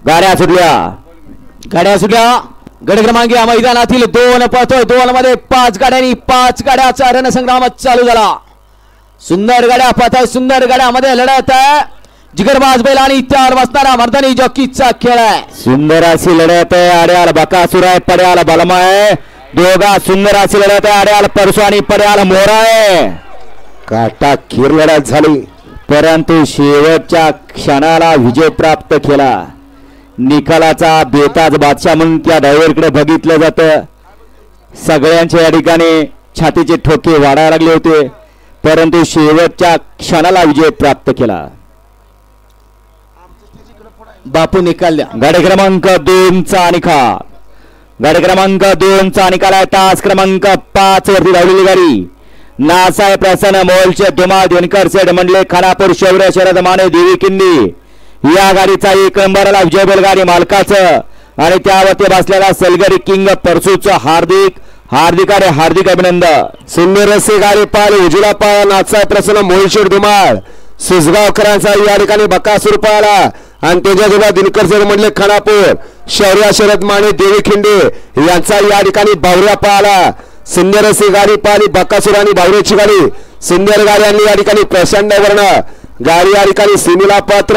गाड्या सुटल्या गट क्रमांक या मैदानातील 2 पळतोय 2 मध्ये 5 गाड्यांनी 5 गाड्याचा रणसंग्राम चालू झाला। सुंदर गाड्या पळताय, सुंदर गाड्यामध्ये लढत आहे। जिगरबाज बैल आणि त्यावर बसणारा मर्दानी जॉकीचा खेळ आहे। सुंदर अशी लढत आहे। आड्याल बकासूर आहे, पड्याल बलमा आहे। दोघा सुंदर अशी लढत आहे। आड्याल परसू आणि पड्याल मोरा आहे। काटा खीर लढत झाली, परंतु शेवटच्या क्षणाला विजय प्राप्त केला। निकालाचा बेताज बादशाह म्हणून त्या ड्रायव्हरकडे बघितलं जातं। सगळ्यांच्या या ठिकाणी छातीचे ठोके वाढायला लागले होते, परंतु शेवटच्या क्षणाला विजय प्राप्त केला। बापू निकाल द्या। गाडी क्रमांक 2 चा निकाल, गाडी क्रमांक 2 चा निकाल आहे। तास क्रमांक 5 वरती धावलेली गाडी नासाहेब प्रसन्न मोलचे धुमाळ दिनकर सेठ मंडले खानापूर शौर्य शरद माने देवी किंदी या गाडीचा 1 नंबरला विजय बैलगाडी मालकाचं आणि त्यावरती बसलेला सलगरी किंग परसूचं हार्दिक अभिनंदन। सुंदर असे गाडी पाहिली उजला पाळा नासाहेब प्रसन्न मोलशेठ धुमाळ सुसगावकरांचा या ठिकाणी बकासूर पाळला आणि त्याच्यासोबत दिनकर सेठ मंडले खानापूर शौर्य शरद माने देवी खिंडे यांचा या ठिकाणी बावऱ्या पाळला। सुंदर अशी गाडी पाहिली बकासूर आणि बावऱ्याची गाडी सुंदर गाड्यांनी या ठिकाणी प्रचंड वर्ण गाडी या ठिकाणी सीमेला पात्र